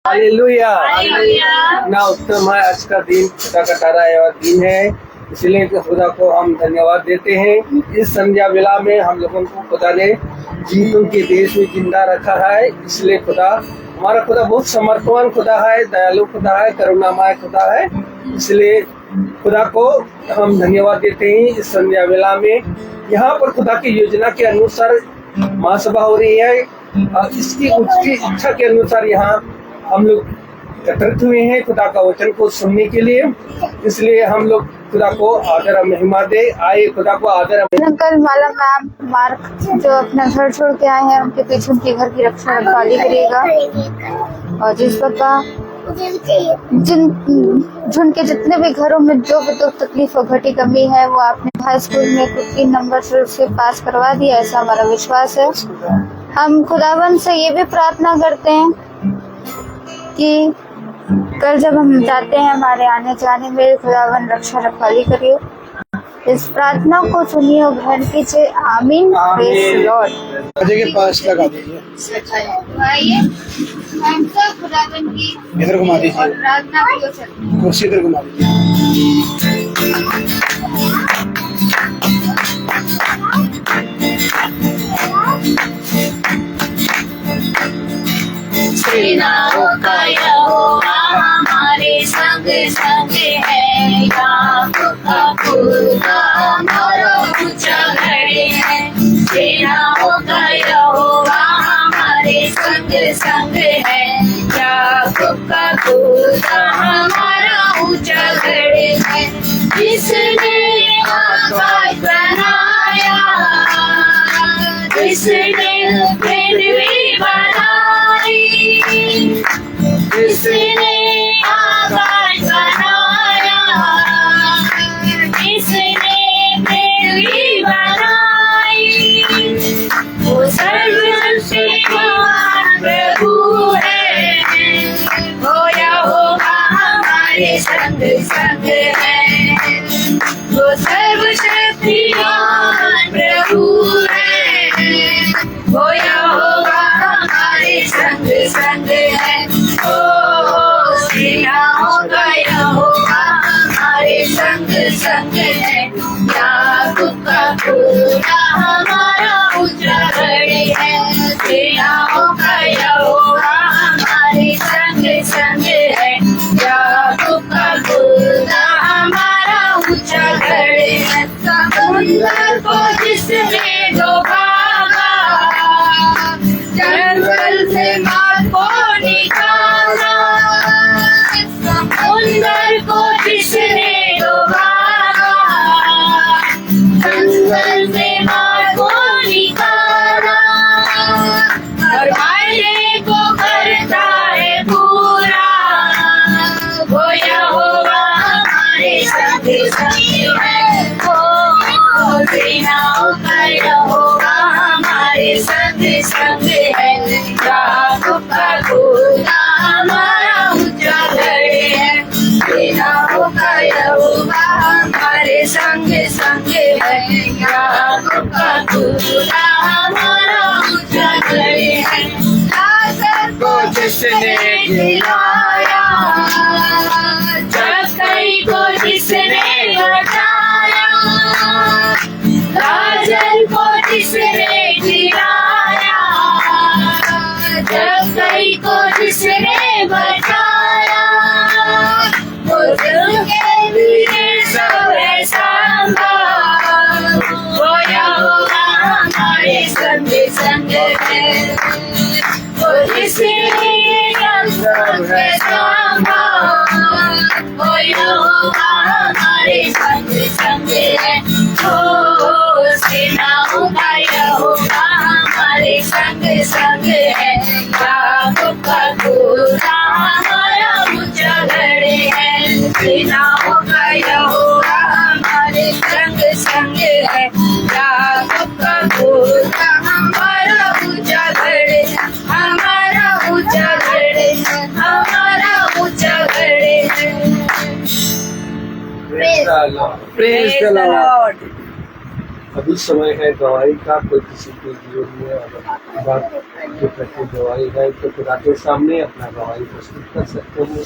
Hallelujah. ना उत्तम है आज का दिन, खुदा का ठहराया दिन है, इसलिए खुदा को हम धन्यवाद देते हैं। इस संध्या वेला में हम लोगों को खुदा ने जीवन के देश में जिंदा रखा है, इसलिए खुदा हमारा खुदा बहुत समर्थवान खुदा है, दयालु खुदा है, करुणामय खुदा है, इसलिए खुदा को हम धन्यवाद देते हैं। इस संध्या वेला में यहाँ पर खुदा की योजना के अनुसार महासभा हो रही है, इसकी उसकी इच्छा के अनुसार यहाँ हम लोग एकत्रित हुए हैं खुदा का वचन को सुनने के लिए, इसलिए हम लोग खुदा को आदर और महिमा दे। आए खुदा को आदर। अंकल माला मैम मार्क जो अपना घर छोड़ के आए हैं, उनके पीछे उनके घर की रक्षा रखवाली करिएगा, और जिस प्रकार जिनके जितने भी घरों में जो भी दुख तकलीफ और घटी कमी है, वो आपने हाई स्कूल में कुछ 3 नंबर से पास करवा दिया, ऐसा हमारा विश्वास है। हम खुदावन से ये भी प्रार्थना करते हैं कि कल जब हम जाते हैं हमारे आने जाने में खुदावन रक्षा रखवाली करिए। इस प्रार्थना को सुनिए और ग्रहण कीजिए। आमीन। Praise Lord. के पास लगा दीजिए, खुदावन की इधर घुमा दीजिए, प्रार्थना कुर्सी इधर घुमा दीजिए। सेनाओं का यहोवा हमारे संग संग है, याकूब का खुदा हमारा ऊंचा गढ़ है। सेनाओं का यहोवा हमारे संग संग है, याकूब का खुदा हमारा ऊंचा गढ़ है। जिसने आकाश बनाया, जिसने पृथ्वी बनाई, जिसने आकाश बनाया, जिसने पृथ्वी बनाई, वो सर्वशक्तिमान प्रभु है, वो यहोवा हमारे संग संग है, वो सर्वशक्तिमान प्रभु है, वो यहोवा हमारे संग संग है। ओ सेनाओं का यहोवा हमारे संग संग है, याकूब का खुदा हमारा ऊंचा गढ़ है। सेनाओं का यहोवा हमारे संग संग है, याकूब का खुदा हमारा ऊंचा गढ़ है। समुद्र को जिसने डुबाया, जंगल से मार्ग को निकाला, समुद्र को जिसने डुबाया, जंगल से मार्ग को निकाला, और वायदे को करता है पूरा, वो यहोवा हमारे संग संग है। ओ सेनाओं का यहोवा हमारे संग संग है, याकूब का खुदा हमारा ऊंचा गढ़ है। सेनाओं का यहोवा हमारे संग संग है, याकूब का खुदा हमारा ऊंचा गढ़ है। लाजर को जिसने जिलाया, जक्कई को जिसने बचाया, लाजर को जिसने जिलाया, जक्कई को जिसने बचाया, वो के लिए सब है संभाल, वो यहोवा हमारे संग संग है, वो जिसने सब है संभाल, वो यहोवा हमारे संग संग है। ओ सेनाओं का यहोवा हमारे संग संग है, याकूब का खुदा हमारा ऊंचा गढ़ है। सेनाओं का यहोवा हमारे संग संग है, याकूब का खुदा हमारा ऊंचा गढ़ है, हमारा ऊंचा गढ़ है, हमारा ऊंचा गढ़ है। Praise the Lord. अभी समय है गवाही का, कोई किसी के जीवन में अगर खुदा के प्रति गवाही है तो खुदा के सामने अपना गवाही प्रस्तुत कर सकते हैं।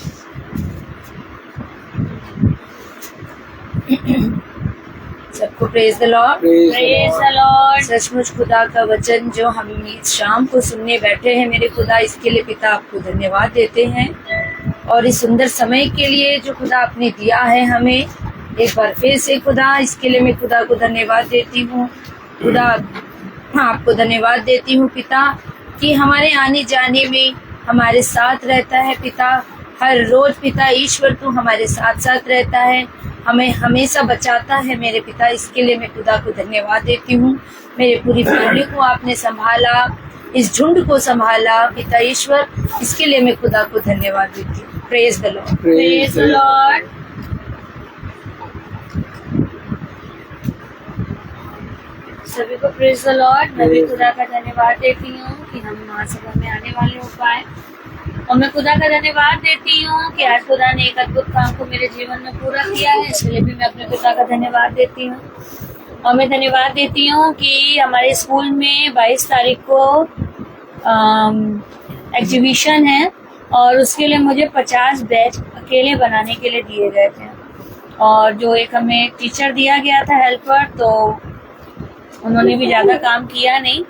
सबको praise the Lord. Praise the praise the Lord। Lord. सचमुच खुदा का वचन जो हम इस शाम को सुनने बैठे हैं, मेरे खुदा, इसके लिए पिता आपको धन्यवाद देते हैं, और इस सुंदर समय के लिए जो खुदा आपने दिया है हमें एक बार फिर से खुदा, इसके लिए मैं खुदा को धन्यवाद देती हूँ। खुदा आपको धन्यवाद देती हूँ पिता कि हमारे आने जाने में हमारे साथ रहता है पिता। हर रोज पिता ईश्वर तू हमारे साथ साथ रहता है, हमें हमेशा बचाता है मेरे पिता। इसके लिए मैं खुदा को धन्यवाद देती हूँ। मेरे पूरी फैमिली को आपने संभाला, इस झुंड को संभाला पिता ईश्वर, इसके लिए मैं खुदा को धन्यवाद देती हूँ। Praise the Lord. Praise the Lord. सभी को प्रेज द लॉर्ड। मैं भी खुदा का धन्यवाद देती हूँ कि हम महासभा में आने वाले हो पाए, और मैं खुदा का धन्यवाद देती हूँ कि आज खुदा ने एक अद्भुत काम को मेरे जीवन में पूरा किया है, इसलिए भी मैं अपने पिता का धन्यवाद देती हूँ। और मैं धन्यवाद देती हूँ कि हमारे स्कूल में 22 तारीख को एग्जीबिशन है, और उसके लिए मुझे 50 बैच अकेले बनाने के लिए दिए गए थे, और जो एक हमें टीचर दिया गया था हेल्पर, तो उन्होंने भी ज़्यादा काम किया नहीं,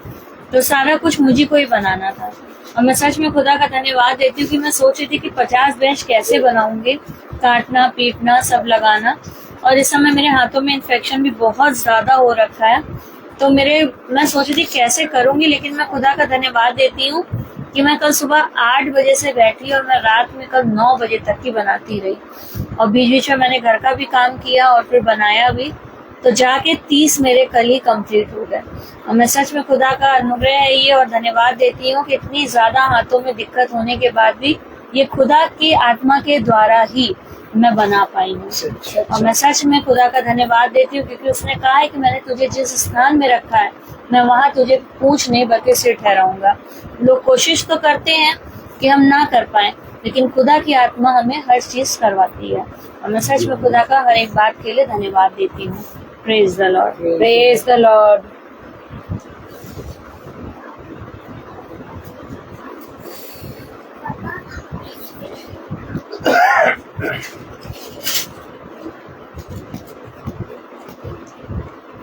तो सारा कुछ मुझे को ही बनाना था। और मैं सच में खुदा का धन्यवाद देती हूँ कि मैं सोच रही थी कि 50 बेंच कैसे बनाऊंगी, काटना पीटना सब लगाना, और इस समय मेरे हाथों में इन्फेक्शन भी बहुत ज़्यादा हो रखा है, तो मैं सोच रही थी कैसे करूंगी। लेकिन मैं खुदा का धन्यवाद देती हूँ कि मैं कल सुबह 8 बजे से बैठी और मैं रात में कल 9 बजे तक की बनाती रही, और बीच बीच में मैंने घर का भी काम किया और फिर बनाया भी, तो जाके 30 मेरे कल ही कंप्लीट हो गए। और मैं सच में खुदा का अनुग्रह है ये, और धन्यवाद देती हूँ कि इतनी ज्यादा हाथों में दिक्कत होने के बाद भी ये खुदा की आत्मा के द्वारा ही मैं बना पाई हूँ। और मैं सच में खुदा का धन्यवाद देती हूँ, क्योंकि उसने कहा है कि मैंने तुझे जिस स्थान में रखा है मैं वहाँ तुझे पूंछ नहीं बल्कि सिर ठहराऊंगा। लोग कोशिश तो करते हैं कि हम ना कर पाए, लेकिन खुदा की आत्मा हमें हर चीज करवाती है, और मैं सच में खुदा का हर एक बात के लिए धन्यवाद देती हूँ। Praise the Lord. Praise the Lord.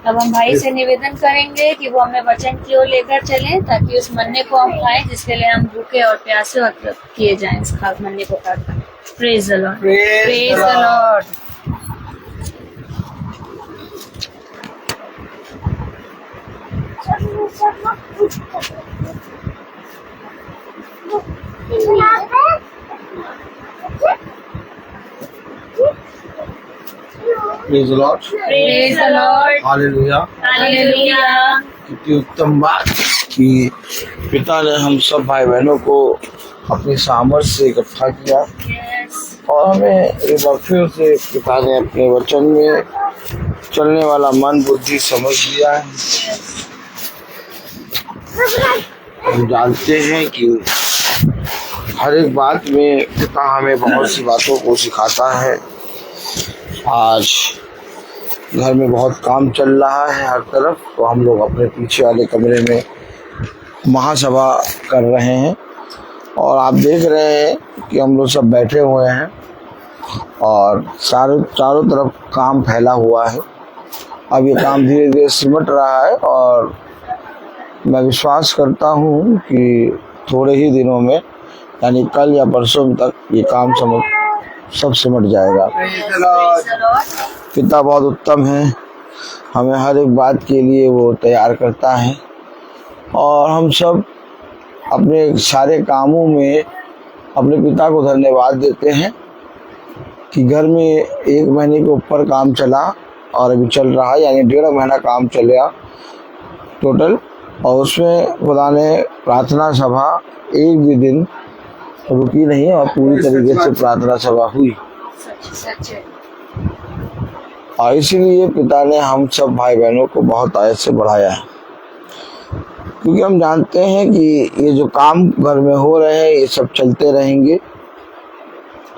अब हम भाई से निवेदन करेंगे कि वो हमें वचन की ओर लेकर चलें, ताकि उस मन्ने को हम खाएं जिसके लिए हम भूखे और प्यासे और किए जाएं इस खास मन्ने को खाकर। Praise the Lord. Praise the Lord. Praise the Lord. Praise the Lord. Hallelujah. Hallelujah. कितनी उत्तम बात कि पिता ने हम सब भाई बहनों को अपनी सामर्थ्य से इकट्ठा किया, और हमें एक बार फिर से पिता ने अपने वचन में चलने वाला मन बुद्धि समझ दिया है। हम जानते हैं कि हर एक बात में पिता हमें बहुत सी बातों को सिखाता है। आज घर में बहुत काम चल रहा है हर तरफ, तो हम लोग अपने पीछे वाले कमरे में महासभा कर रहे हैं, और आप देख रहे हैं कि हम लोग सब बैठे हुए हैं और चारों तरफ काम फैला हुआ है। अब ये काम धीरे धीरे सिमट रहा है, और मैं विश्वास करता हूँ कि थोड़े ही दिनों में, यानी कल या परसों तक ये काम सब सिमट जाएगा। पिता बहुत उत्तम है, हमें हर एक बात के लिए वो तैयार करता है, और हम सब अपने सारे कामों में अपने पिता को धन्यवाद देते हैं कि घर में 1 महीने के ऊपर काम चला और अभी चल रहा है, यानी 1.5 महीना काम चला टोटल, और उसमें खुदा ने प्रार्थना सभा एक भी दिन रुकी नहीं और पूरी तरीके से प्रार्थना सभा हुई। और इसीलिए पिता ने हम सब भाई बहनों को बहुत आयत से बढ़ाया है, क्योंकि हम जानते हैं कि ये जो काम घर में हो रहे हैं ये सब चलते रहेंगे,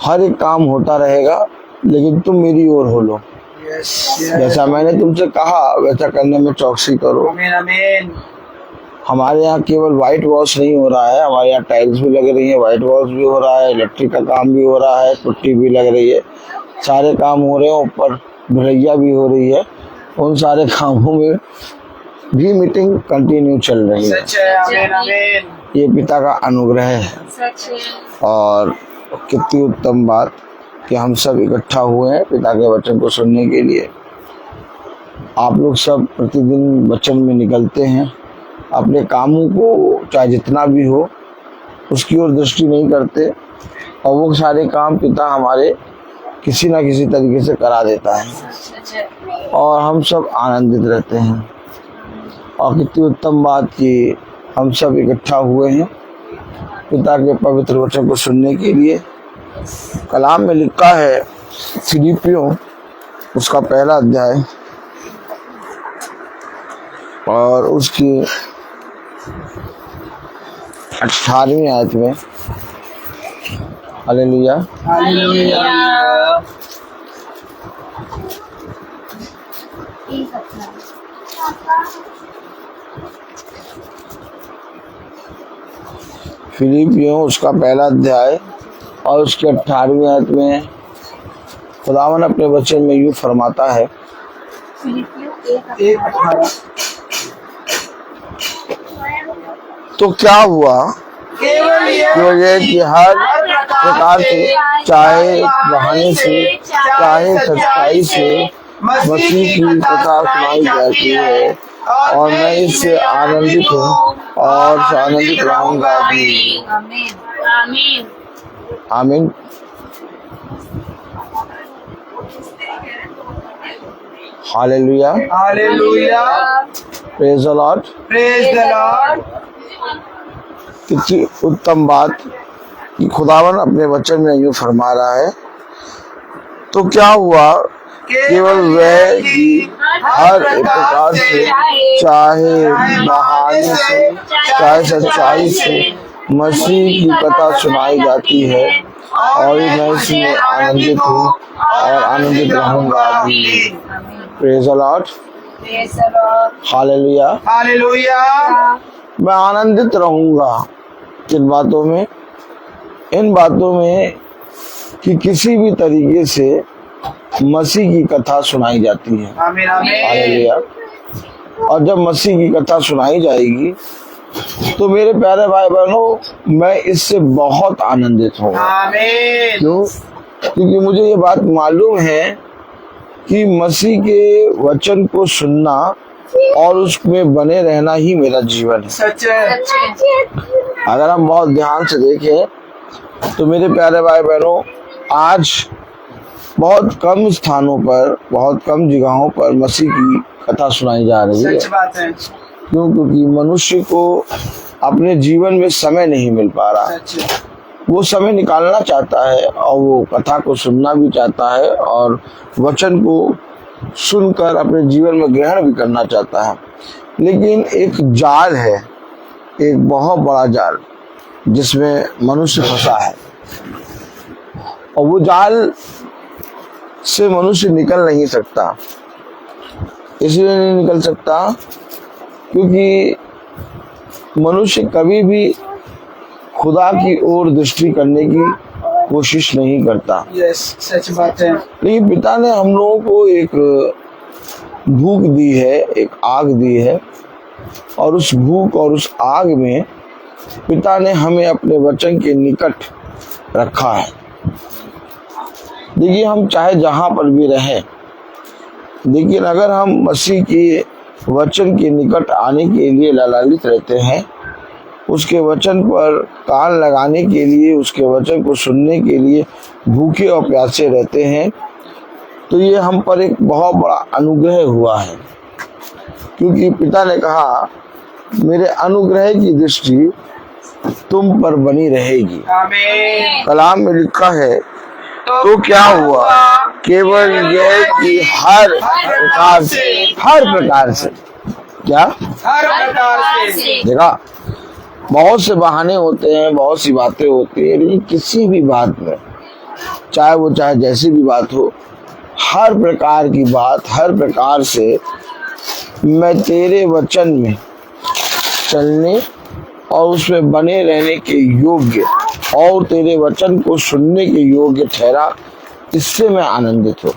हर एक काम होता रहेगा, लेकिन तुम मेरी ओर हो लो। जैसा मैंने तुमसे कहा वैसा करने में चौकसी करो। आमीन आमीन। हमारे यहाँ केवल व्हाइट वॉश नहीं हो रहा है, हमारे यहाँ टाइल्स भी लग रही है, व्हाइट वॉश भी हो रहा है, इलेक्ट्रिक का काम भी हो रहा है, पुट्टी भी लग रही है, सारे काम हो रहे हैं। ऊपर ढलैया भी हो रही है। उन सारे कामों में भी मीटिंग कंटिन्यू चल रही है। सच है। आमीन आमीन। ये पिता का अनुग्रह है। सच है। और कितनी उत्तम बात कि हम सब इकट्ठा हुए हैं पिता के वचन को सुनने के लिए। आप लोग सब प्रतिदिन वचन में निकलते हैं, अपने कामों को चाहे जितना भी हो उसकी ओर दृष्टि नहीं करते, और वो सारे काम पिता हमारे किसी ना किसी तरीके से करा देता है और हम सब आनंदित रहते हैं। और कितनी उत्तम बात कि हम सब इकट्ठा हुए हैं पिता के पवित्र वचन को सुनने के लिए। कलाम में लिखा है फिलिपियों उसका 1 अध्याय और उसकी 18वीं आयत में, हालेलुया, हालेलुया। फिलिपियों उसका 1 अध्याय और उसकी 18वीं आयत में खुदावन अपने वचन में यूं फरमाता है। 1:18। तो क्या हुआ केवल ये कि हर प्रकार से, चाहे बहाने से चाहे सच्चाई से मसीह की कथा सुनाई जाती है, और मैं इससे आनंदित हूँ और आनंदित रहूंगा भी। आमीन आमीन आमीन। Hallelujah, hallelujah. Praise the Lord. Praise the Lord. कितनी उत्तम बात कि खुदावन अपने वचन में यूं फरमा रहा है। तो क्या हुआ केवल वह कि हर एक प्रकार से, चाहे बहाने से चाहे सच्चाई से मसीह की कथा सुनाई जाती है, और मैं इसमें आनंदित हूँ और आनंदित रहूंगा भी। Praise the Lord. Hallelujah. Hallelujah. मैं आनंदित रहूंगा इन बातों में कि किसी भी तरीके से मसीह की कथा सुनाई जाती है। आमीन आमीन। हालेलुया। और जब मसीह की कथा सुनाई जाएगी तो मेरे प्यारे भाई बहनों, मैं इससे बहुत आनंदित हूँ। आमीन। क्यों? क्योंकि मुझे ये बात मालूम है कि मसीह के वचन को सुनना और उसमें बने रहना ही मेरा जीवन है। सच है। अगर हम बहुत ध्यान से देखें तो मेरे प्यारे भाई बहनों, आज बहुत कम स्थानों पर, बहुत कम जगहों पर मसीह की कथा सुनाई जा रही है। सच बात है। क्यों? क्योंकि मनुष्य को अपने जीवन में समय नहीं मिल पा रहा। सच है। वो समय निकालना चाहता है और वो कथा को सुनना भी चाहता है और वचन को सुनकर अपने जीवन में ग्रहण भी करना चाहता है। लेकिन एक जाल है, एक बहुत बड़ा जाल जिसमें मनुष्य फंसा है, और वो जाल से मनुष्य निकल नहीं सकता। इसलिए नहीं निकल सकता क्योंकि मनुष्य कभी भी खुदा की ओर दृष्टि करने की कोशिश नहीं करता। यस, सच बात है। लेकिन पिता ने हम लोगों को एक भूख दी है, एक आग दी है, और उस भूख और उस आग में पिता ने हमें अपने वचन के निकट रखा है। देखिए, हम चाहे जहां पर भी रहें, लेकिन अगर हम मसीह के वचन के निकट आने के लिए लालायित रहते हैं, उसके वचन पर कान लगाने के लिए, उसके वचन को सुनने के लिए भूखे और प्यासे रहते हैं, तो ये हम पर एक बहुत बड़ा अनुग्रह हुआ है। क्योंकि पिता ने कहा, मेरे अनुग्रह की दृष्टि तुम पर बनी रहेगी। आमीन। कलाम में लिखा है, तो क्या हुआ केवल यह कि हर प्रकार से क्या, हर प्रकार से। देखा, बहुत से बहाने होते हैं, बहुत सी बातें होती है, लेकिन किसी भी बात में, चाहे जैसी भी बात हो, हर प्रकार की बात, हर प्रकार से मैं तेरे वचन में चलने और उसमें बने रहने के योग्य और तेरे वचन को सुनने के योग्य ठहरा, इससे मैं आनंदित हूँ।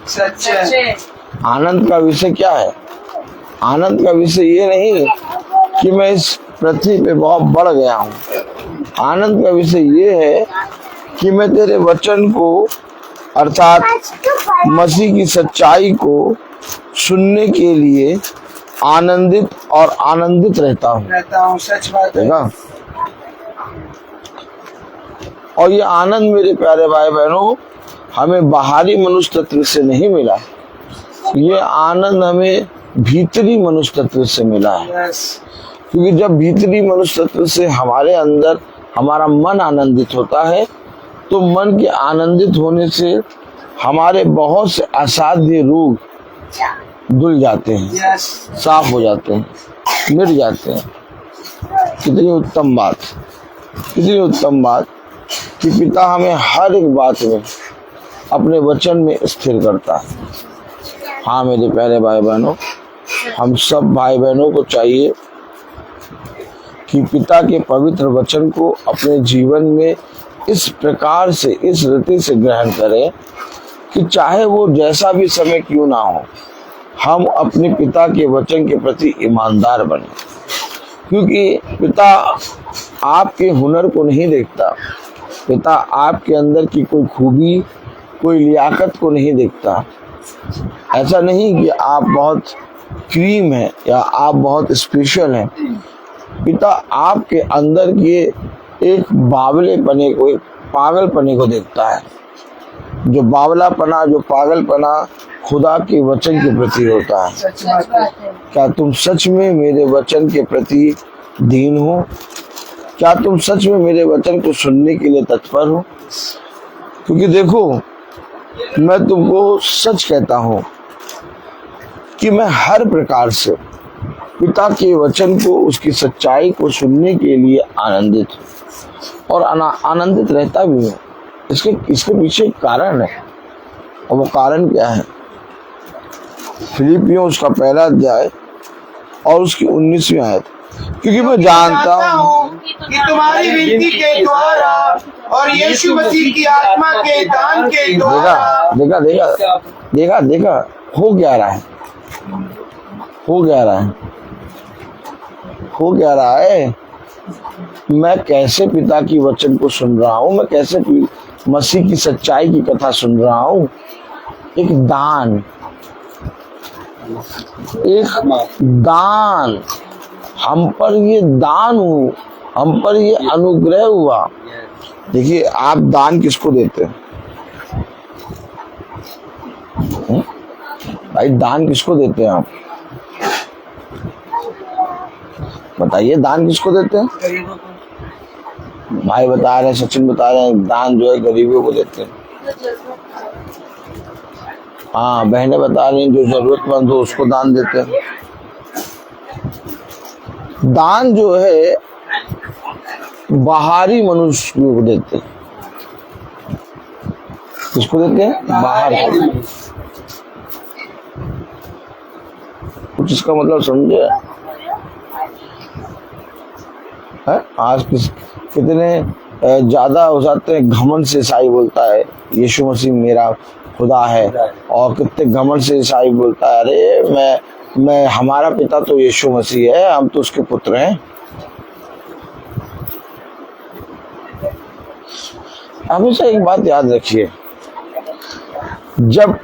आनंद का विषय क्या है? आनंद का विषय ये नहीं कि मैं इस पृथ्वी पे बहुत बढ़ गया हूँ। आनंद का विषय ये है कि मैं तेरे वचन को अर्थात मसीह की सच्चाई को सुनने के लिए आनंदित और आनंदित रहता हूँ। सच बात है। देखा? और ये आनंद मेरे प्यारे भाई बहनों हमें बाहरी मनुष्य तत्व से नहीं मिला, ये आनंद हमें भीतरी मनुष्य तत्व से मिला है। क्योंकि जब भीतरी मनुष्य तत्व से हमारे अंदर हमारा मन आनंदित होता है तो मन के आनंदित होने से हमारे बहुत से असाध्य रोग धुल जाते हैं, साफ हो जाते हैं, मिट जाते हैं। कितनी उत्तम बात, कितनी उत्तम बात कि पिता हमें हर एक बात में अपने वचन में स्थिर करता है। हाँ मेरे प्यारे भाई बहनों, हम सब भाई बहनों को चाहिए कि पिता के पवित्र वचन को अपने जीवन में इस प्रकार से, इस रीति से ग्रहण करें कि चाहे वो जैसा भी समय क्यों ना हो, हम अपने पिता के वचन के प्रति ईमानदार बने। क्योंकि पिता आपके हुनर को नहीं देखता, पिता आपके अंदर की कोई खूबी, कोई लियाकत को नहीं देखता। ऐसा नहीं कि आप बहुत क्रीम है या आप बहुत स्पेशल हैं। पिता आपके अंदर के एक बावलेपने को, एक पागलपने को देखता है। जो बावलापना, जो पागलपना खुदा के वचन के प्रति होता है। क्या तुम सच में मेरे वचन के प्रति दीन हो? क्या तुम सच में मेरे वचन को सुनने के लिए तत्पर हो? क्योंकि देखो, मैं तुमको सच कहता हूँ कि मैं हर प्रकार से पिता के वचन को, उसकी सच्चाई को सुनने के लिए आनंदित हूँ और आनंदित रहता भी हूँ। इसके पीछे एक कारण है, और वो कारण क्या है? फिलिपियों उसका पहला अध्याय और उसकी 19वीं आयत। क्योंकि मैं जानता हूँ कि तुम्हारी विनती के द्वारा और यीशु मसीह की आत्मा के दान के द्वारा देखा हो क्या रहा है, हो क्या रहा है। मैं कैसे पिता की वचन को सुन रहा हूँ, मैं कैसे मसीह की सच्चाई की कथा सुन रहा हूँ। एक दान हम पर ये दान हुआ, हम पर ये अनुग्रह हुआ। देखिए, आप दान किसको देते हैं भाई? दान किसको देते हैं आप? बताइए, दान किसको देते हैं? भाई बता रहे हैं, सचिन बता रहे हैं, दान जो है गरीबों को देते हैं। हाँ, बहनें बता रही हैं जो जरूरतमंद हो उसको दान देते हैं। दान जो है बाहरी मनुष्य को देते हैं। किसको देते हैं? बाहर। कुछ इसका मतलब समझे? आज कितने ज्यादा हो जाते हैं घमंड से ईसाई बोलता है यीशु मसीह मेरा खुदा है, और कितने घमंड से ईसाई बोलता है अरे मैं हमारा पिता तो यीशु मसीह है, हम तो उसके पुत्र हैं। हमेशा एक बात याद रखिए, जब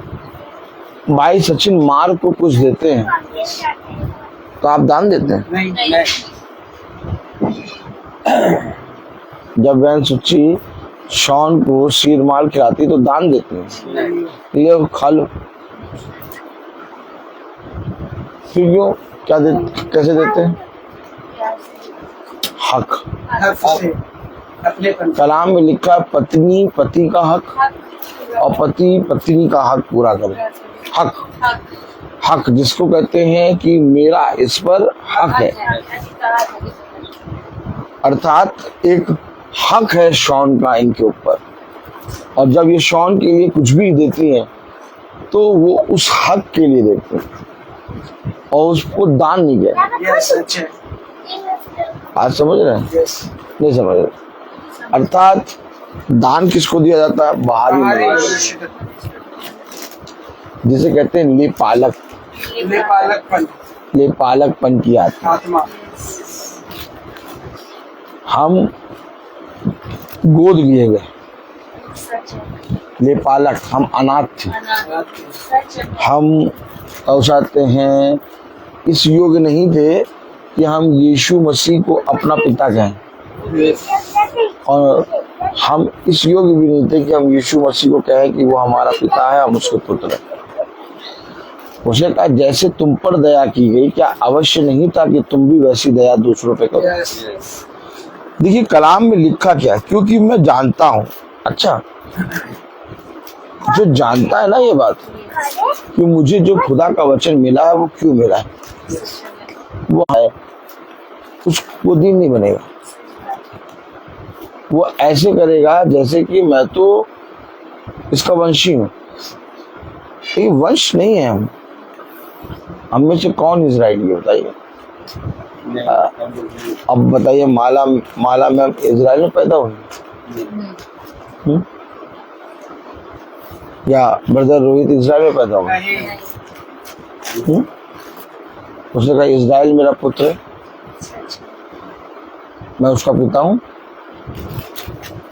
भाई सचिन मार्ग को कुछ देते हैं तो आप दान देते हैं? नहीं। जब बहन सुच्ची शॉन को शीर माल खिलाती तो दान देते हैं, ले खा लो। फिर क्यों, क्या देते, कैसे देते हैं? हक। कलाम में लिखा है पत्नी पति का हक और पति पत्नी का हक पूरा करे। हक जिसको कहते हैं कि मेरा इस पर हक है, अर्थात एक हक है शॉन का इनके ऊपर। और जब ये शॉन के लिए कुछ भी देती हैं तो वो उस हक के लिए देखते हैं और उसको दान नहीं कहते। यस, अच्छा, आज समझ रहे हैं? यस, नहीं समझ रहे? अर्थात दान किसको दिया जाता है? बाहरी हमारे मनुष्य, जिसे कहते हैं लेपालक, लेपालकपन, लेपालकपन की आत्मा। आत्मा, हम गोद लिए गए, लेपालक, हम अनाथ थे, हम चाहते हैं इस योग्य नहीं थे कि हम यीशु मसीह को अपना पिता कहें, और हम इस योग्य भी नहीं थे कि हम यीशु मसीह को कहें कि वो हमारा पिता है, हम उसके पुत्र हैं। उसने कहा जैसे तुम पर दया की गई, क्या अवश्य नहीं था कि तुम भी वैसी दया दूसरों पे करो? यस, देखिए कलाम में लिखा क्या, क्योंकि मैं जानता हूं, अच्छा जो जानता है ना ये बात कि मुझे जो खुदा का वचन मिला है वो क्यों मिला है, वो है उसको दिन नहीं बनेगा। वो ऐसे करेगा जैसे कि मैं तो इसका वंशी हूं। ये वंश नहीं है, हम में से कौन इजराइली है बताइए? अब बताइए, माला में हम इजराइल में पैदा हुए या ब्रदर रोहित इजराइल में पैदा हुआ? नहीं, उसने कहा इजराइल मेरा पुत्र है, मैं उसका पिता हूँ,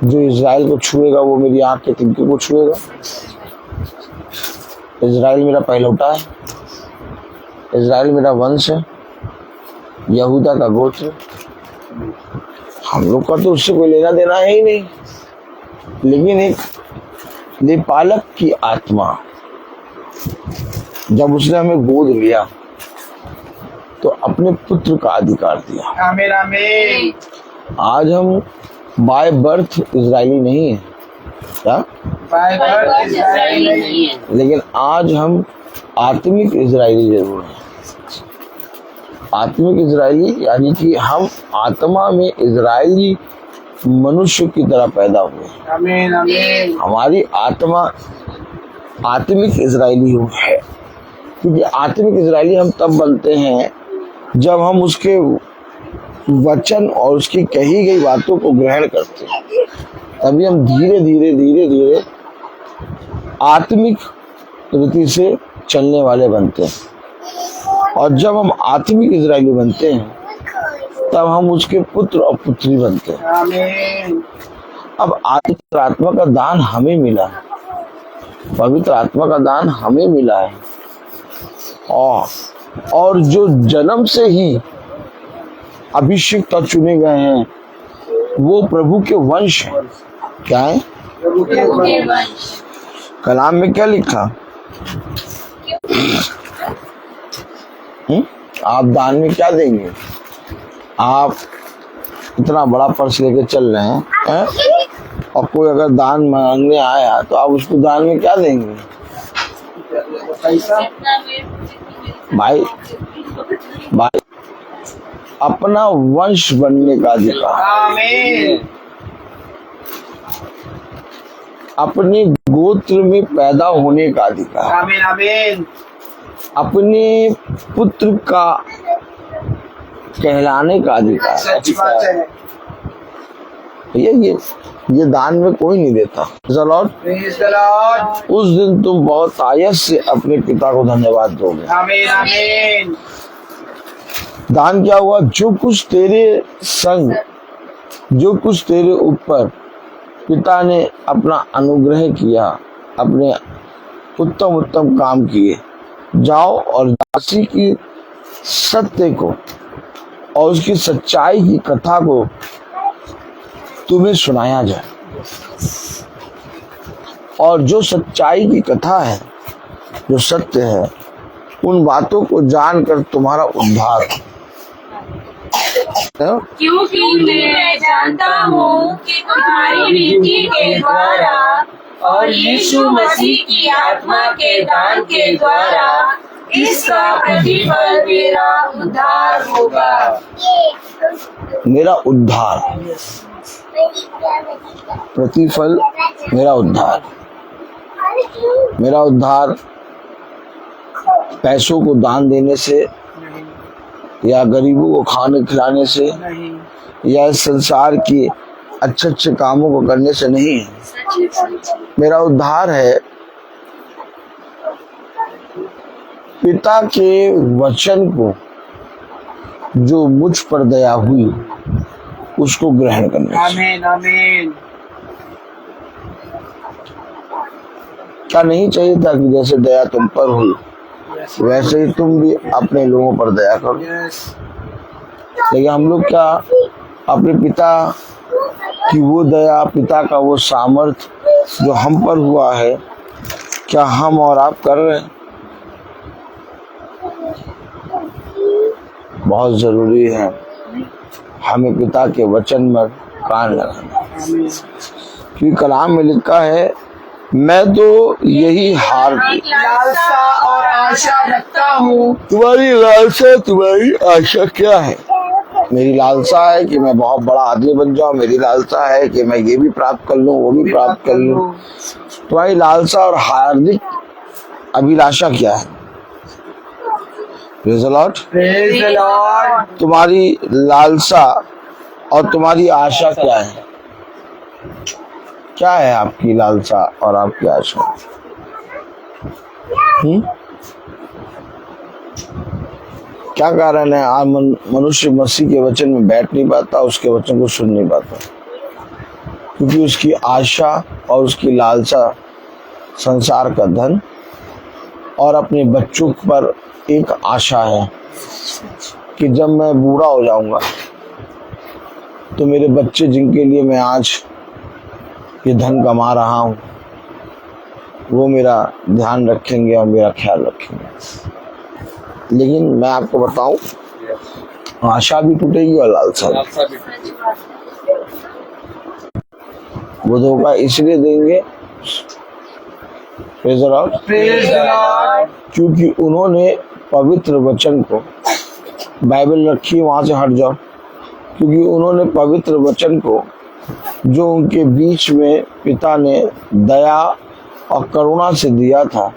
जो इजराइल को छुएगा वो मेरी आंख के तिनके को छुएगा। इजराइल मेरा पहलौठा है, इजराइल मेरा वंश है, यहूदा का गोत्र। हम लोग का तो उससे कोई लेना देना है ही नहीं, लेकिन एक लेपालक की आत्मा जब उसने हमें गोद लिया तो अपने पुत्र का अधिकार दिया। आमीन, आमीन, आज हम बाय बर्थ इजरायली नहीं है, क्या? बाय बर्थ इजराइली नहीं है, लेकिन आज हम आत्मिक इजरायली जरूर हैं। आत्मिक इजरायली यानी कि हम आत्मा में इजरायली मनुष्य की तरह पैदा हुए। आमीन, आमीन, हमारी आत्मा आत्मिक इजरायली है, क्योंकि आत्मिक इजरायली हम तब बनते हैं जब हम उसके वचन और उसकी कही गई बातों को ग्रहण करते हैं। तभी हम धीरे धीरे धीरे धीरे आत्मिक रीति से चलने वाले बनते हैं, और जब हम आत्मिक इजरायली बनते हैं तब हम उसके पुत्र और पुत्री बनते हैं। आमीन, अब पवित्र आत्मा का दान हमें मिला है, पवित्र आत्मा का दान हमें मिला है, और जो जन्म से ही अभिषिक्त और चुने गए हैं वो प्रभु के वंश हैं। क्या है? प्रभु के वंश। कलाम में क्या लिखा? आप दान में क्या देंगे? आप इतना बड़ा पर्स लेके चल रहे हैं, और कोई अगर दान मांगने आया तो आप उसको दान में क्या देंगे? पैसा, भाई अपना वंश बनने का अधिकार, आमीन, अपने गोत्र में पैदा होने का अधिकार, आमीन, आमीन, अपने पुत्र का कहलाने का अधिकार। सच बात है। ये दान में कोई नहीं देता। लॉर्ड, प्रेज़ द लॉर्ड, उस दिन तुम बहुत आयत से अपने पिता को धन्यवाद दोगे। आमीन, आमीन, दान क्या हुआ? जो कुछ तेरे संग, जो कुछ तेरे ऊपर पिता ने अपना अनुग्रह किया, अपने उत्तम उत्तम काम किए, जाओ और दासी की सत्य को और उसकी सच्चाई की कथा को तुम्हें सुनाया जाए। और जो सच्चाई की कथा है, जो सत्य है, उन बातों को जानकर तुम्हारा उद्धार हो। क्योंकि मैं जानता हूँ कि तुम्हारी नीति के द्वारा और यीशु मसीह की आत्मा के दान के द्वारा इसका प्रतिफल मेरा उद्धार होगा। मेरा उद्धार, प्रतिफल मेरा उद्धार। मेरा उद्धार पैसों को दान देने से या गरीबों को खाने खिलाने से या इस संसार की अच्छे अच्छे कामों को करने से नहीं है। मेरा उद्धार है पिता के वचन को जो मुझ पर दया हुई उसको ग्रहण करने से। आमीन आमीन। क्या नहीं चाहिए था कि जैसे दया तुम पर हुई वैसे ही तुम भी अपने लोगों पर दया करो। लेकिन हम लोग क्या अपने पिता की वो दया, पिता का वो सामर्थ्य जो हम पर हुआ है, क्या हम और आप कर रहे हैं? बहुत जरूरी है हमें पिता के वचन में कान लगाना, क्योंकि कलाम में लिखा है मैं तो यही लालसा और आशा रखता हूँ। तुम्हारी लालसा तुम्हारी आशा क्या है? मेरी लालसा है कि मैं बहुत बड़ा आदमी बन जाऊं, मेरी लालसा है कि मैं ये भी प्राप्त कर लूं, वो भी प्राप्त कर लूं। तुम्हारी लालसा और हार्दिक अभिलाषा क्या है? Praise the Lord. Praise the Lord. तुम्हारी लालसा और तुम्हारी आशा क्या है? क्या है आपकी लालसा और आपकी आशा? क्या कारण है आज मनुष्य मसीह के वचन में बैठ नहीं पाता, उसके वचन को सुन नहीं पाता? क्योंकि उसकी आशा और उसकी लालसा संसार का धन और अपने बच्चों पर एक आशा है कि जब मैं बूढ़ा हो जाऊंगा तो मेरे बच्चे जिनके लिए मैं आज ये धन कमा रहा हूँ वो मेरा ध्यान रखेंगे और मेरा ख्याल रखेंगे। लेकिन मैं आपको बताऊं, आशा भी टूटेगी और लालसा भी। वो धोखा इसलिए देंगे प्रेज़ द लॉर्ड, क्योंकि उन्होंने पवित्र वचन को, बाइबल रखी वहां से हट जाओ, क्योंकि उन्होंने पवित्र वचन को जो उनके बीच में पिता ने दया और करुणा से दिया था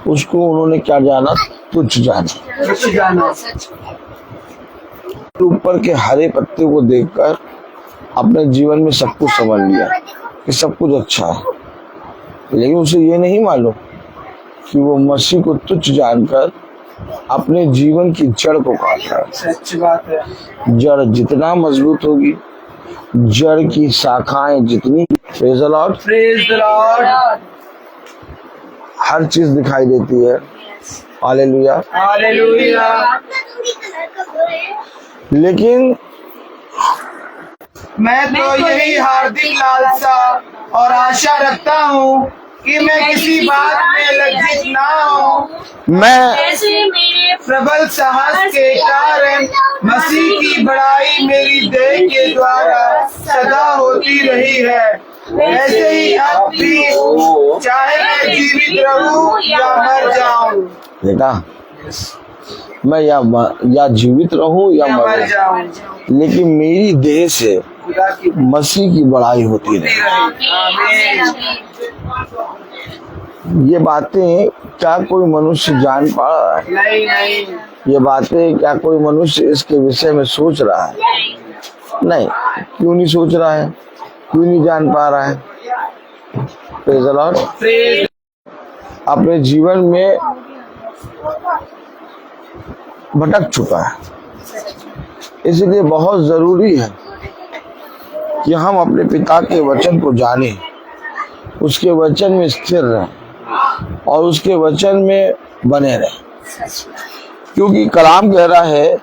उसको उन्होंने क्या जाना? तुच्छ जाना। ऊपर के हरे पत्ते को देखकर अपने जीवन में सब कुछ समझ लिया कि सब कुछ अच्छा है, लेकिन उसे ये नहीं मालूम कि वो मसीह को तुच्छ जानकर अपने जीवन की जड़ को काट रहा है। सच्ची बात है। जड़ जितना मजबूत होगी, जड़ की शाखाएं जितनी, praise the Lord, praise the Lord, हर चीज दिखाई देती है। Hallelujah, hallelujah. लेकिन मैं तो यही हार्दिक लालसा और आशा रखता हूँ कि मैं किसी बात में लज्जित ना हूँ। मैं जैसे मेरे प्रबल साहस के कारण मसीह की बड़ाई मेरी देह के द्वारा सदा होती रही है, वैसे ही अब भी चाहे मैं जीवित रहूं या मर जाऊं। बेटा, मैं या जीवित रहूं या मर जाऊं, लेकिन मेरी देह से मसीह की बड़ाई होती रहे। ये बातें क्या कोई मनुष्य जान पा रहा है? नहीं। ये बातें क्या कोई मनुष्य इसके विषय में सोच रहा है? नहीं। क्यों नहीं सोच रहा है? क्यों नहीं जान पा रहा है? Praise the Lord. अपने जीवन में भटक चुका है, इसलिए बहुत जरूरी है कि हम अपने पिता के वचन को जानें, उसके वचन में स्थिर रहें और उसके वचन में बने रहें, क्योंकि कलाम कह रहा है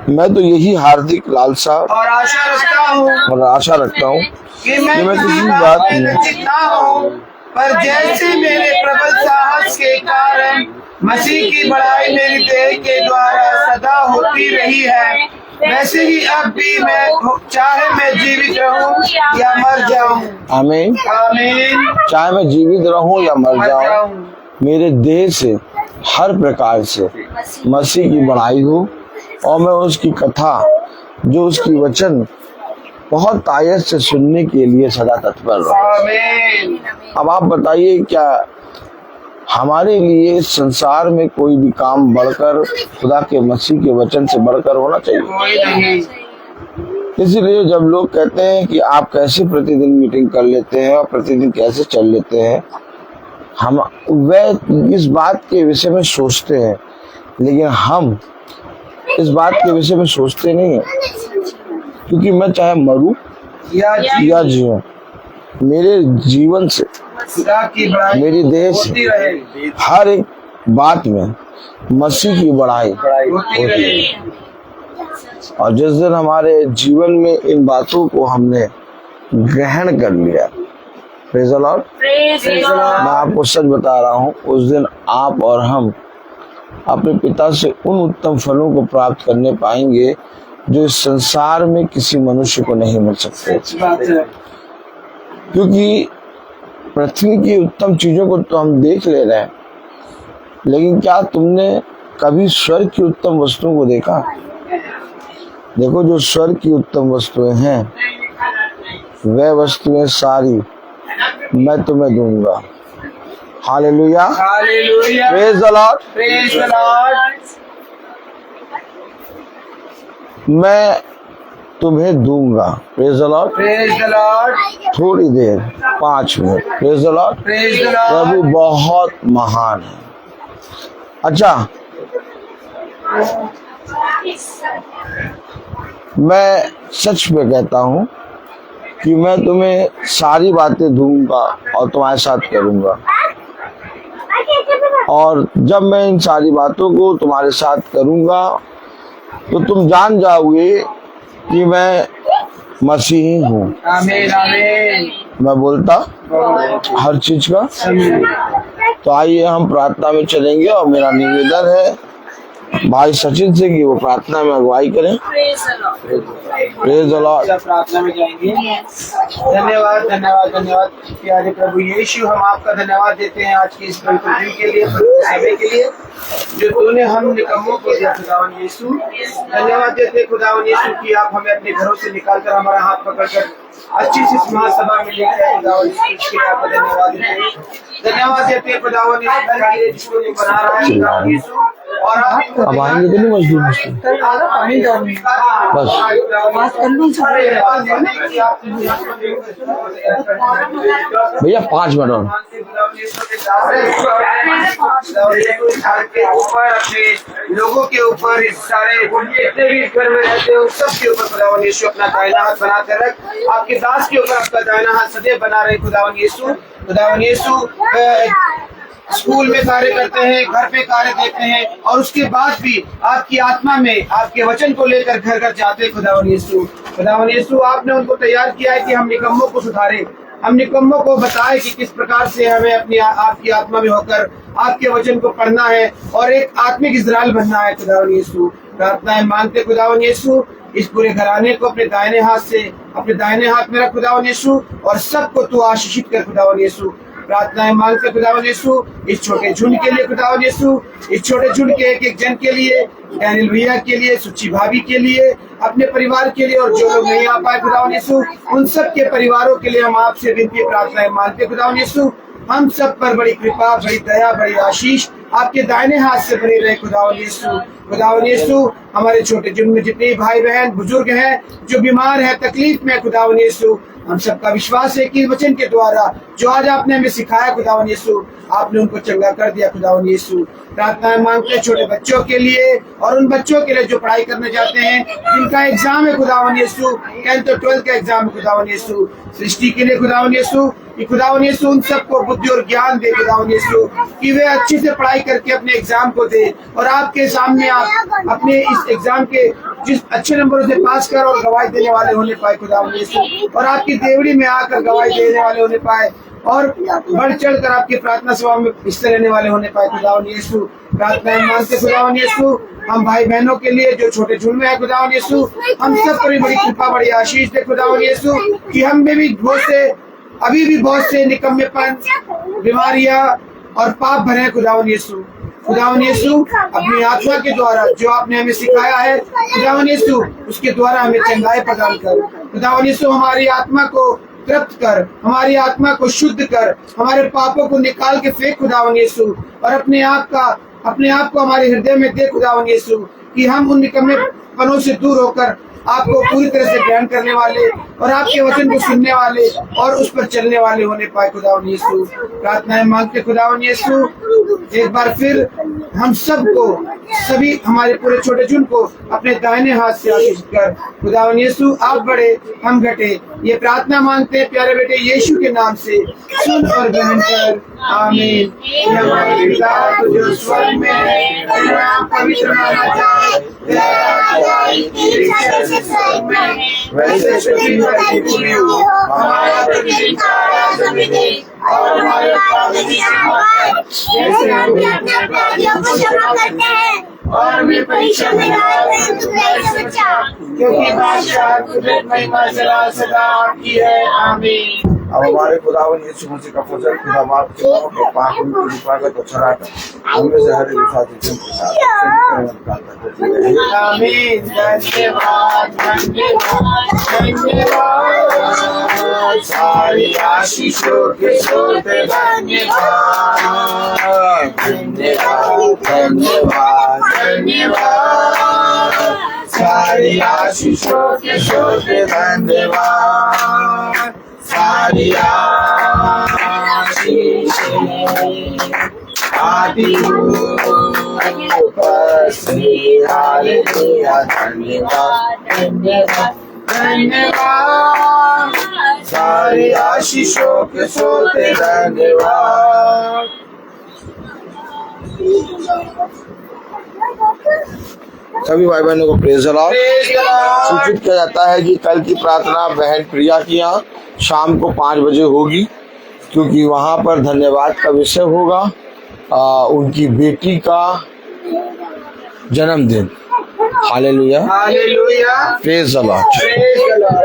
मैं तो यही हार्दिक लालसा और आशा रखता हूँ कि मैं किसी बात में लज्जित ना हूँ, पर जैसे मेरे प्रबल साहस के कारण मसीह की बड़ाई मेरी देह के द्वारा सदा होती रही है, वैसे ही अब भी मैं चाहे मैं जीवित रहूं या मर जाऊं। आमीन। आमीन। चाहे मैं जीवित रहूं या मर जाऊं, मेरे देह से हर प्रकार से मसीह की बड़ाई हो और मैं उसकी कथा, जो उसकी वचन बहुत आयत से सुनने के लिए सदा तत्पर रहूं। आमीन। अब आप बताइए, क्या हमारे लिए इस संसार में कोई भी काम बढ़कर खुदा के मसीह के वचन से बढ़कर होना चाहिए। कोई नहीं। इसलिए जब लोग कहते हैं कि आप कैसे प्रतिदिन मीटिंग कर लेते हैं और प्रतिदिन कैसे चल लेते हैं, हम वह इस बात के विषय में सोचते हैं, लेकिन हम इस बात के विषय में सोचते नहीं है। क्योंकि मैं चाहे मरूं या जीऊं, मेरे जीवन से, खुदा की बड़ाई मेरी देह से, होती रहे, हर एक बात में मसीह की बड़ाई होती रहे। और जिस दिन हमारे जीवन में इन बातों को हमने ग्रहण कर लिया, प्रेज़ द लॉर्ड, मैं आपको सच बता रहा हूँ, उस दिन आप और हम अपने पिता से उन उत्तम फलों को प्राप्त करने पाएंगे जो इस संसार में किसी मनुष्य को नहीं मिल सकते। क्योंकि पृथ्वी की उत्तम चीजों को तो हम देख ले रहे हैं, लेकिन क्या तुमने कभी स्वर्ग की उत्तम वस्तुओं को देखा? देखो, जो स्वर्ग की उत्तम वस्तुएं हैं, वह वस्तुएं सारी मैं तुम्हें दूंगा। Hallelujah, hallelujah, praise the Lord. Praise the Lord. मैं तुम्हें दूंगा, praise the Lord. Praise the Lord, थोड़ी देर, 5 minute, praise the Lord. Praise the Prabhu Lord. बहुत महान है। अच्छा, मैं सच में कहता हूँ कि मैं तुम्हें सारी बातें दूंगा और तुम्हारे साथ करूंगा, और जब मैं इन सारी बातों को तुम्हारे साथ करूंगा तो तुम जान जाओगे कि मैं मसीही हूँ। आमीन, आमीन। मैं बोलता हर चीज का। तो आइए हम प्रार्थना में चलेंगे, और मेरा निवेदन है भाई सचिन से कि वो प्रार्थना में अगुवाई करें। Praise the Lord. प्रार्थना में जाएंगे। धन्यवाद, धन्यवाद, धन्यवाद प्यारे प्रभु यीशु, हम आपका धन्यवाद देते हैं आज की इस पवित्र दिन के लिए, समय के लिए जो तूने हम निकम्मों को दिया खुदावन यीशु। धन्यवाद देते हैं खुदावन यीशु कि आप हमें अपने घरों से निकालकर हमारा हाथ पकड़कर अच्छी सी महासभा में लेकर आए खुदावन यीशु, इसके लिए आपका धन्यवाद देते हैं। धन्यवाद देते हैं खुदावन यीशु जिसको तू बना रहा है खुदावन यीशु। और अब आएंगे तो नहीं मजदूर बस। भैया 5 मिनट और। के ऊपर, अपने लोगों के ऊपर, इस सारे जितने भी घर में रहते हैं सबके ऊपर खुदावन यीशु अपना दाहिना हाथ बना कर रख। आपके दास के ऊपर आपका दाहिना हाथ सदैव बना रहे खुदावन यीशु। खुदावन यीशु स्कूल में कार्य करते हैं, घर पे कार्य देखते हैं, और उसके बाद भी आपकी आत्मा में आपके वचन को लेकर घर घर जाते हैं खुदावन यीशु। खुदावन यीशु, आपने उनको तैयार किया है कि हम निकम्मों को सुधारें, हम निकम्मों को बताएं कि किस प्रकार से हमें अपनी आपकी आत्मा में होकर आपके वचन को पढ़ना है और एक आत्मिक इज़राइल बनना है खुदावन यीशु। प्रार्थनाएं मांगते खुदावन यीशु, इस पूरे घराने को अपने दाहिने हाथ से अपने दाहिने हाथ में रख खुदावन यीशु, और सबको तू आशीषित कर खुदावन यीशु। प्रार्थनाएं मांगते खुदावन यीशु, इस छोटे झुंड के लिए खुदावन यीशु, इस छोटे झुंड के एक एक जन के लिए, डैनियल भैया के लिए, सुची भाभी के लिए, अपने परिवार के लिए, और जो लोग नहीं आ पाए खुदावन यीशु, उन सब के परिवारों के लिए हम आपसे विनती प्रार्थनाएं मांगते खुदावन यीशु। हम सब पर बड़ी कृपा, बड़ी दया, बड़ी आशीष आपके दाहिने हाथ से बनी रहे खुदावन यीशु। खुदावन यीशु, हमारे छोटे झुंड में जितने भाई बहन बुजुर्ग हैं जो बीमार है, तकलीफ में खुदावन यीशु, हम सबका विश्वास है कि वचन के द्वारा जो आज आपने हमें सिखाया खुदावन यीशु, आपने उनको चंगा कर दिया खुदावन यीशु। प्रार्थनाएं मांगते छोटे बच्चों के लिए और उन बच्चों के लिए जो पढ़ाई करने जाते हैं, जिनका एग्जाम है खुदावन यीशु, 10th और 12th का एग्जाम है खुदावन यीशु। सृष्टि के लिए खुदावन यीशु, कि खुदावन यीशु उन सबको बुद्धि और ज्ञान दे खुदावन यीशु, कि वे अच्छी से पढ़ाई करके अपने एग्जाम को दे, और आपके सामने आप अपने इस एग्जाम के जिस अच्छे नंबरों से पास कर और गवाही देने वाले होने पाए खुदावन यीशु, और आपकी देवड़ी में आकर गवाही देने वाले होने पाए, और बढ़ चढ़ कर आपकी प्रार्थना सभा में हिस्सा लेने वाले होने पाए खुदावन यीशु। प्रार्थनाएं मांगते खुदावन यीशु, हम भाई बहनों के लिए जो छोटे झुंड में है खुदावन यीशु, हम सब पर बड़ी कृपा, बड़ी आशीष दे खुदावन यीशु, कि हम में भी अभी भी बहुत से निकम्मेपन, बीमारियां और पाप भरे हैं खुदावन यीशु। खुदावन यीशु, अपनी आत्मा के द्वारा जो आपने हमें सिखाया है खुदावन यीशु, उसके द्वारा हमें चंगाई प्रदान कर खुदावन यीशु, हमारी आत्मा को तृप्त कर, हमारी आत्मा को शुद्ध कर, हमारे पापों को निकाल के फेंक खुदावन यीशु, और अपने आप को हमारे हृदय में दे खुदावन यीशु, कि हम उन निकम्मे पनों से दूर होकर आपको पूरी तरह से ग्रहण करने वाले और आपके वचन को सुनने वाले और उस पर चलने वाले होने पाए खुदावन यीशु। प्रार्थनाएं मांगते खुदावन यीशु, एक बार फिर हम सबको, सभी हमारे पूरे छोटे चुन को अपने दाहिने हाथ से आशीष कर खुदावन यीशु, आप बड़े हम घटे, ये प्रार्थना मांगते हैं प्यारे बेटे यीशु के नाम से, सुन और ग्रहण कर, आमीन। हमारे पिता जो स्वर्ग में है, तेरा नाम पवित्र माना जाए, तेरा राज्य आए, तेरी इच्छा जैसे स्वर्ग में वैसे पृथ्वी पर भी पूरी हो। हमारा प्रतिदिन का आहार हमें दे, और हमारे अपराध की क्षमा कर, जैसे हम भी अपने अपराधियों को क्षमा करते हैं, और हमें परीक्षा में न डालें, बुराई से बचा, क्योंकि बादशाह, कुदरत, महिमा, जलाल सदा आपकी है, आमीन। अब हमारे खुदावन यीशु मसीह का फजल, खुदा बाप के नाम में पाक उनकी हिफाजत और शराकत उनमें से हर एक साथी के साथ आमीन। धन्यवाद धन्यवाद धन्यवाद, सारी आशीषों के स्रोत धन्यवाद धन्यवाद धन्यवाद धन्यवाद, सारी आशीषों के स्रोत धन्यवाद, सारी आशीषें आदि ऊपर से, हालेलुया, धन्यवाद धन्यवाद धन्यवाद, सारी आशीषों के स्रोत धन्यवाद। सभी भाई बहनों को प्रेज़ द लॉर्ड। सूचित किया जाता है कि कल की प्रार्थना बहन प्रिया की यहाँ शाम को 5 बजे होगी, क्योंकि वहाँ पर धन्यवाद का विषय होगा, उनकी बेटी का जन्मदिन। Hallelujah hallelujah, praise the Lord. Praise the Lord.